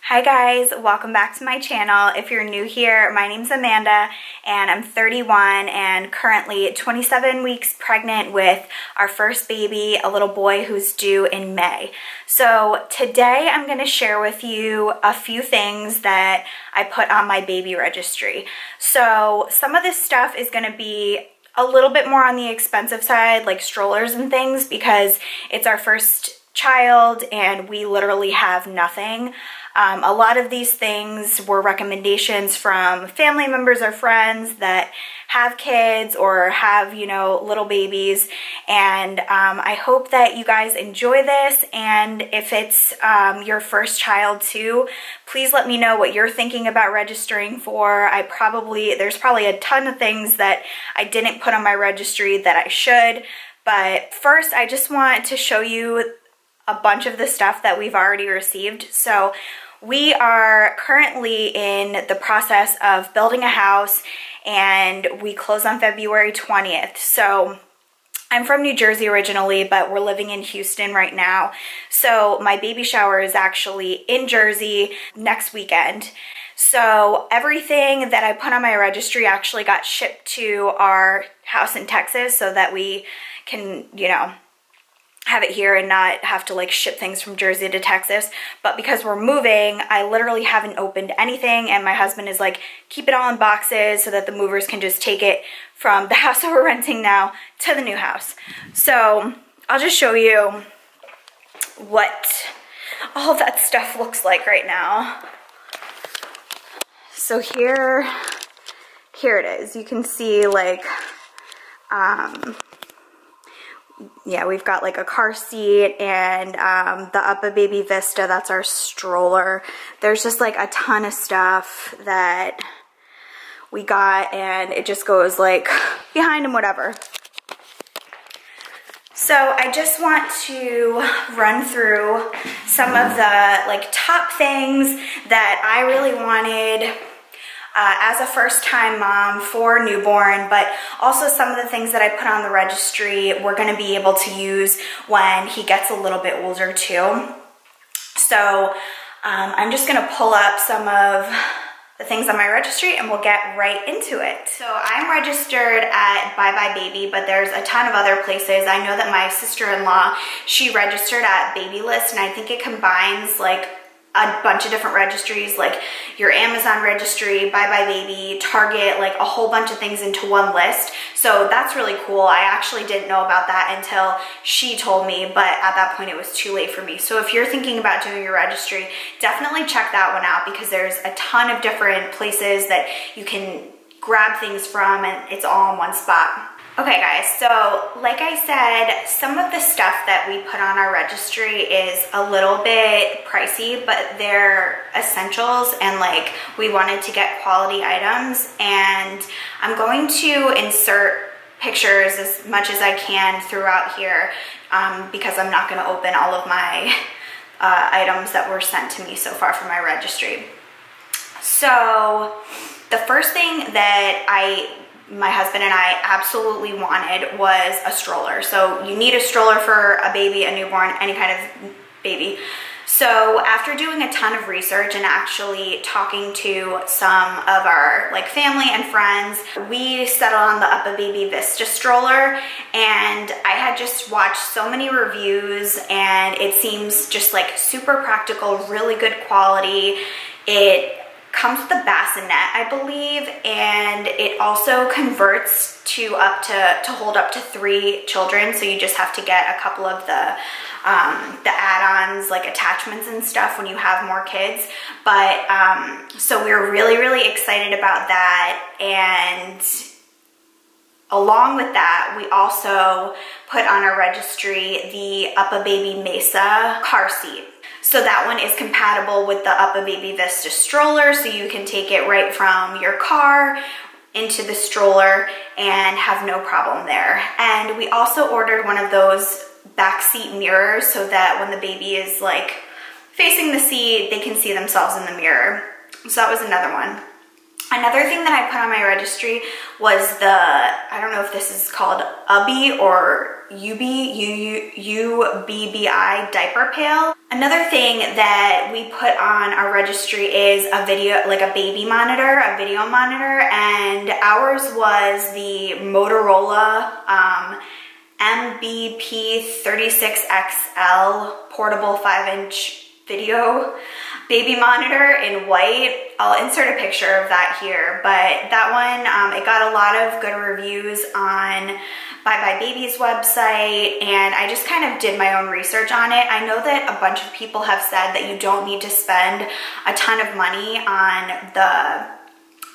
Hi guys, welcome back to my channel. If you're new here, my name's Amanda and I'm 31 and currently 27 weeks pregnant with our first baby, a little boy who's due in May. So today I'm going to share with you a few things that I put on my baby registry. So some of this stuff is going to be a little bit more on the expensive side, like strollers and things, because it's our first child and we literally have nothing. A lot of these things were recommendations from family members or friends that have kids or have, you know, little babies. And I hope that you guys enjoy this. And if it's your first child too, please let me know what you're thinking about registering for. There's probably a ton of things that I didn't put on my registry that I should. But first, I just want to show you a bunch of the stuff that we've already received. So we are currently in the process of building a house and we close on February 20th. So I'm from New Jersey originally, but we're living in Houston right now. So my baby shower is actually in Jersey next weekend. So everything that I put on my registry actually got shipped to our house in Texas so that we can, you know, have it here and not have to like ship things from Jersey to Texas. But because we're moving, I literally haven't opened anything, and my husband is like, keep it all in boxes so that the movers can just take it from the house that we're renting now to the new house. So I'll just show you what all of that stuff looks like right now. So here it is. You can see like yeah, we've got like a car seat and the BuyBuyBaby Vista, that's our stroller. There's just like a ton of stuff that we got, and it just goes like behind and whatever. So I just want to run through some of the like top things that I really wanted as a first-time mom for newborn, but also some of the things that I put on the registry we're going to be able to use when he gets a little bit older too. So I'm just going to pull up some of the things on my registry and we'll get right into it. So I'm registered at BuyBuyBaby, but there's a ton of other places. I know that my sister-in-law, she registered at Babylist, and I think it combines like a bunch of different registries, like your Amazon registry, BuyBuyBaby, Target, like a whole bunch of things into one list. So that's really cool. I actually didn't know about that until she told me, but at that point it was too late for me. So if you're thinking about doing your registry, definitely check that one out, because there's a ton of different places that you can grab things from and it's all in one spot. Okay guys, so like I said, some of the stuff that we put on our registry is a little bit pricey, but they're essentials and like we wanted to get quality items, and I'm going to insert pictures as much as I can throughout here because I'm not going to open all of my items that were sent to me so far from my registry. So the first thing that my husband and I absolutely wanted was a stroller. So you need a stroller for a baby, a newborn, any kind of baby. So after doing a ton of research and actually talking to some of our like family and friends, we settled on the BuyBuyBaby Vista stroller, and I had just watched so many reviews and it seems just like super practical, really good quality. It comes with a bassinet, I believe, and it also converts to hold up to 3 children. So you just have to get a couple of the add-ons, like attachments and stuff, when you have more kids. But so we were really, really excited about that. And along with that, we also put on our registry the BuyBuyBaby Mesa car seat. So that one is compatible with the BuyBuyBaby Vista stroller, so you can take it right from your car into the stroller and have no problem there. And we also ordered one of those backseat mirrors so that when the baby is like facing the seat, they can see themselves in the mirror. So that was another one. Another thing that I put on my registry was the, I don't know if this is called Ubby or UBBI diaper pail. Another thing that we put on our registry is a video, like a baby monitor, a video monitor, and ours was the Motorola MBP36XL portable 5-inch video baby monitor in white. I'll insert a picture of that here, but that one, it got a lot of good reviews on BuyBuyBaby's website, and I just kind of did my own research on it. I know that a bunch of people have said that you don't need to spend a ton of money on the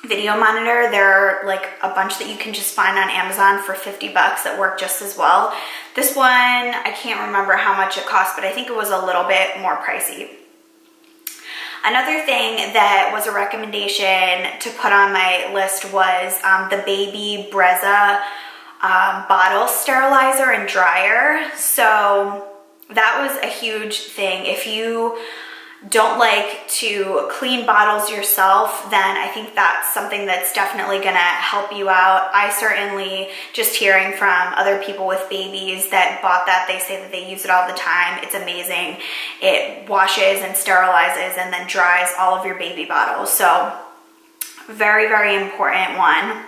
video monitor. There are like a bunch that you can just find on Amazon for 50 bucks that work just as well. This one, I can't remember how much it cost, but I think it was a little bit more pricey. Another thing that was a recommendation to put on my list was the Baby Brezza bottle sterilizer and dryer. So that was a huge thing. If you don't like to clean bottles yourself, then I think that's something that's definitely gonna help you out. I certainly, just hearing from other people with babies that bought that, they say that they use it all the time. It's amazing. It washes and sterilizes and then dries all of your baby bottles. So very, very important one.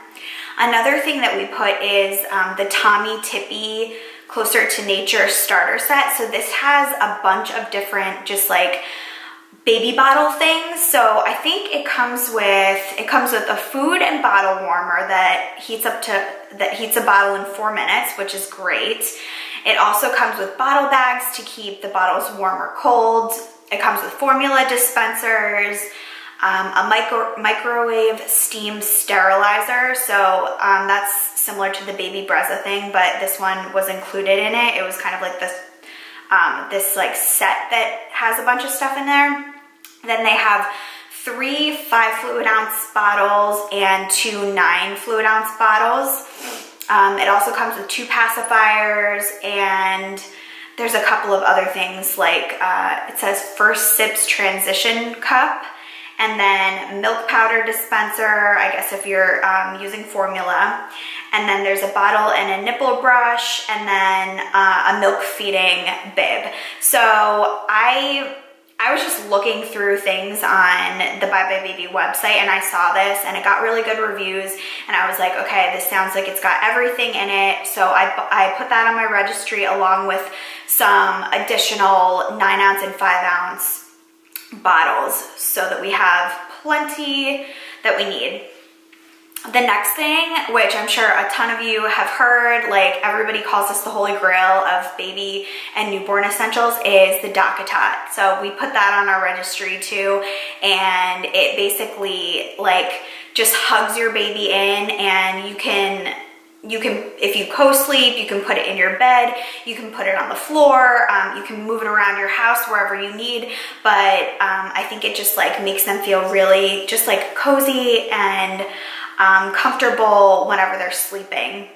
Another thing that we put is the Tommy Tippy Closer to Nature starter set. So this has a bunch of different just like baby bottle things. So I think it comes with a food and bottle warmer that heats a bottle in 4 minutes, which is great. It also comes with bottle bags to keep the bottles warm or cold. It comes with formula dispensers, a microwave steam sterilizer. So that's similar to the Baby Brezza thing, but this one was included in it. It was kind of like this this like set that has a bunch of stuff in there. Then they have 3 5 fluid ounce bottles and 2 9 fluid ounce bottles. It also comes with 2 pacifiers, and there's a couple of other things like it says First Sips Transition Cup, and then milk powder dispenser, I guess if you're using formula. And then there's a bottle and a nipple brush, and then a milk feeding bib. So I was just looking through things on the BuyBuyBaby website, and I saw this and it got really good reviews, and I was like, okay, this sounds like it's got everything in it. So I put that on my registry along with some additional 9 ounce and 5 ounce bottles so that we have plenty that we need. The next thing, which I'm sure a ton of you have heard, like everybody calls this the holy grail of baby and newborn essentials, is the DockATot. So we put that on our registry too, and it basically like just hugs your baby in, and you can, if you co-sleep, you can put it in your bed, you can put it on the floor, you can move it around your house wherever you need, but I think it just like makes them feel really just like cozy and comfortable whenever they're sleeping,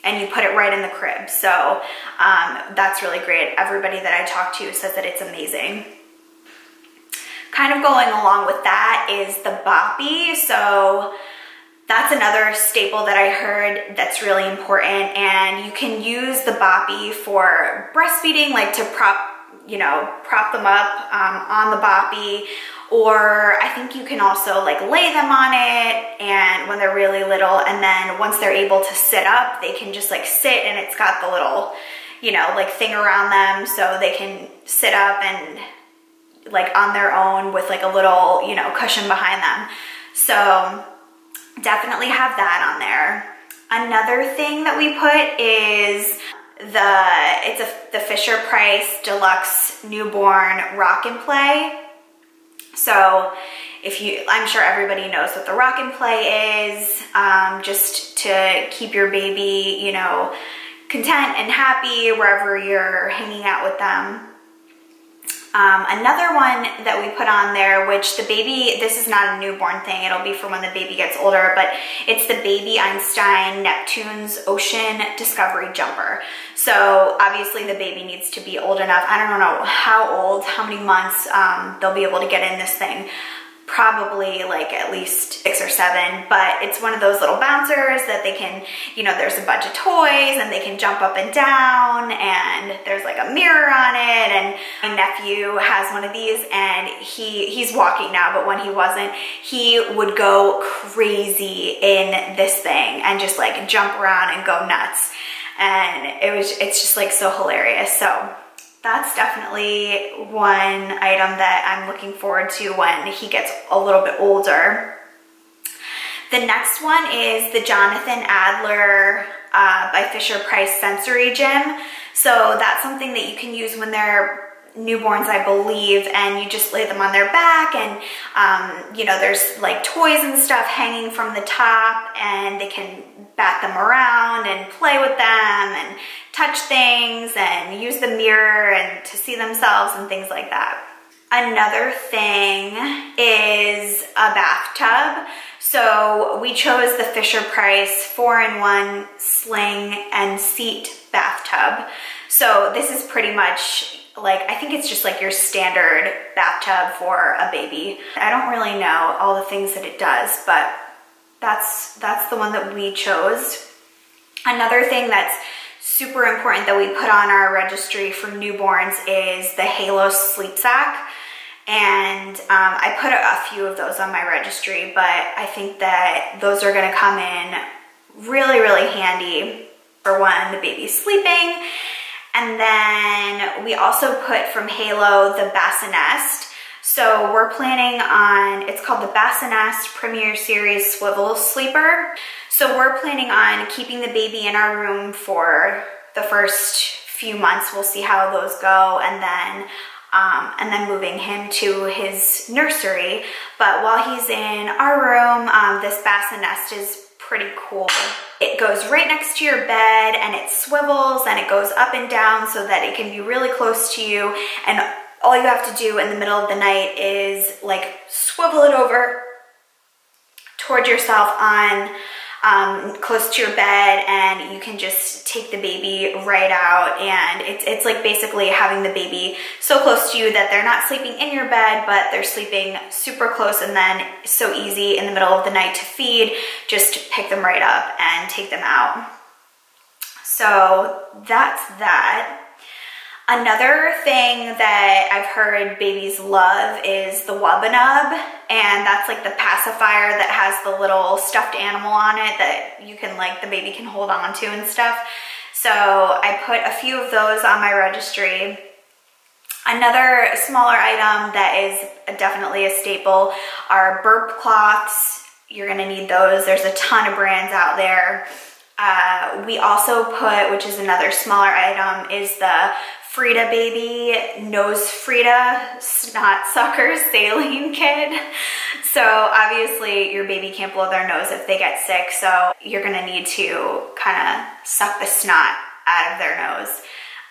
and you put it right in the crib. So that's really great. Everybody that I talk to says that it's amazing. Kind of going along with that is the boppie. So that's another staple that I heard that's really important, and you can use the boppie for breastfeeding, like to prop them up on the boppie. Or I think you can also like lay them on it, and when they're really little, and then once they're able to sit up, they can just like sit, and it's got the little, like thing around them so they can sit up and like on their own with like a little, cushion behind them. So definitely have that on there. Another thing that we put is the Fisherprice Deluxe Newborn Rock and Play. So I'm sure everybody knows what the rock and play is, just to keep your baby, content and happy wherever you're hanging out with them. Another one that we put on there, which this is not a newborn thing, it'll be for when the baby gets older, but it's the Baby Einstein Neptune's Ocean Discovery Jumper. So obviously the baby needs to be old enough. I don't know how old, how many months they'll be able to get in this thing. probably like at least 6 or 7, but it's one of those little bouncers that they can, you know, there's a bunch of toys and they can jump up and down, and there's like a mirror on it. And my nephew has one of these, and he's walking now, but when he wasn't, he would go crazy in this thing and just like jump around and go nuts. And it's just like so hilarious. So that's definitely one item that I'm looking forward to when he gets a little bit older. The next one is the Jonathan Adler by Fisher-Price Sensory Gym. So that's something that you can use when they're newborns, I believe, and you just lay them on their back, and you know, there's like toys and stuff hanging from the top, and they can bat them around and play with them and touch things and use the mirror and to see themselves and things like that. Another thing is a bathtub. So we chose the Fisher-Price 4-in-1 sling and seat bathtub. So this is pretty much like, I think it's just like your standard bathtub for a baby. I don't really know all the things that it does, but that's the one that we chose. Another thing that's super important that we put on our registry for newborns is the Halo sleep sack. And I put a few of those on my registry, but I think that those are gonna come in really, really handy for when the baby's sleeping. And then we also put from Halo the Bassinet. So we're planning on, it's called the Bassinet Premier Series Swivel Sleeper. So we're planning on keeping the baby in our room for the first few months. We'll see how those go, and then moving him to his nursery. But while he's in our room, this Bassinet is pretty cool. It goes right next to your bed, and it swivels and it goes up and down so that it can be really close to you, and all you have to do in the middle of the night is like swivel it over toward yourself on close to your bed, and you can just take the baby right out. And it's like basically having the baby so close to you that they're not sleeping in your bed, but they're sleeping super close, and then so easy in the middle of the night to feed, just pick them right up and take them out. So that's that. Another thing that I've heard babies love is the Wubbanub, and that's like the pacifier that has the little stuffed animal on it that you can, like, the baby can hold on to and stuff. So I put a few of those on my registry. Another smaller item that is definitely a staple are Burp cloths. You're gonna need those. There's a ton of brands out there. We also put, which is another smaller item, is the Frida Baby Nose Frida Snot Sucker Saline Kit. So obviously your baby can't blow their nose if they get sick, so you're gonna need to kind of suck the snot out of their nose.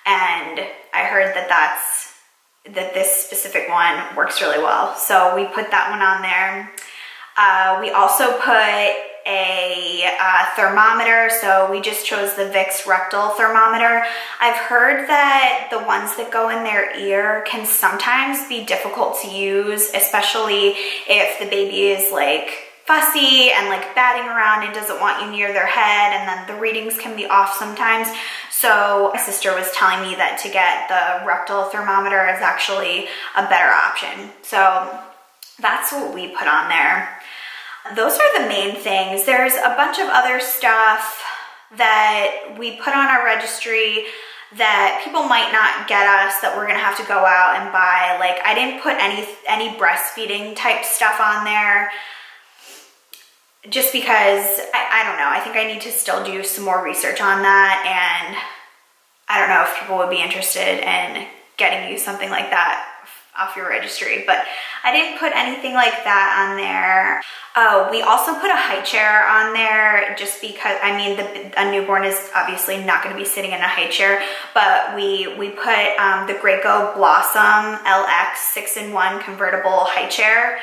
And I heard that this specific one works really well, so we put that one on there. We also put a thermometer, so we just chose the Vicks rectal thermometer. I've heard that the ones that go in their ear can sometimes be difficult to use, especially if the baby is like fussy and like batting around and doesn't want you near their head, and then the readings can be off sometimes. So my sister was telling me that to get the rectal thermometer is actually a better option. So that's what we put on there. Those are the main things. There's a bunch of other stuff that we put on our registry that people might not get us, that we're gonna have to go out and buy. Like, I didn't put any breastfeeding type stuff on there just because, I don't know, I think I need to still do some more research on that, and I don't know if people would be interested in getting you something like that off your registry, but I didn't put anything like that on there. Oh, we also put a Highchair on there just because, I mean, a newborn is obviously not going to be sitting in a Highchair, but we put the Graco Blossom LX 6-in-1 convertible Highchair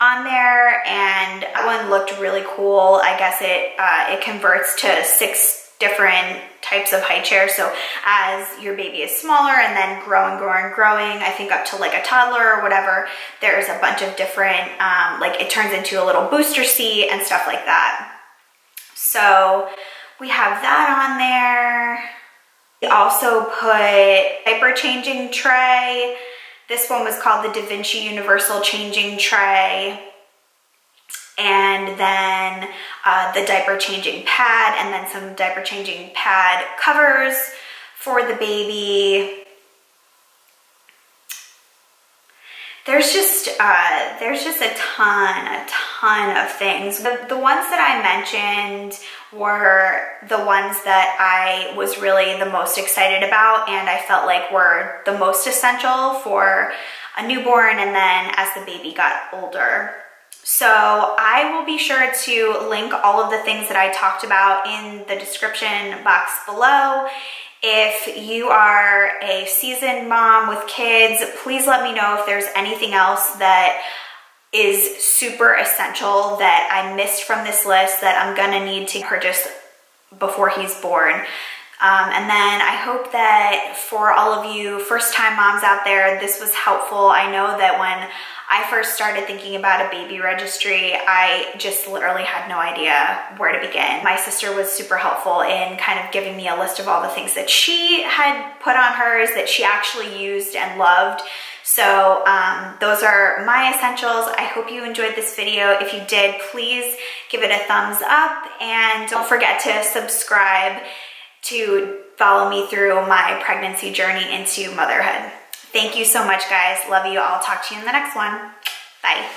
on there, and that one looked really cool. I guess it converts to 6 different types of high chair. So as your baby is smaller and then growing, I think up to like a toddler or whatever, there's a bunch of different, like it turns into a little booster seat and stuff like that. So we have that on there. We also put diaper changing tray. This one was called the Da Vinci Universal Changing Tray. And then the diaper changing pad, and then some diaper changing pad covers for the baby. There's just a ton of things. The ones that I mentioned were the ones that I was really the most excited about, and I felt like were the most essential for a newborn and then as the baby got older. So I will be sure to link all of the things that I talked about in the description box below. If you are a seasoned mom with kids, please let me know if there's anything else that is super essential that I missed from this list that I'm gonna need to purchase before he's born. And then I hope that for all of you first-time moms out there, this was helpful. I know that when I first started thinking about a baby registry, I just literally had no idea where to begin. My sister was super helpful in kind of giving me a list of all the things that she had put on hers that she actually used and loved. So those are my essentials. I hope you enjoyed this video. If you did, please give it a thumbs up and don't forget to subscribe to follow me through my pregnancy journey into motherhood. Thank you so much, guys. Love you. I'll talk to you in the next one. Bye.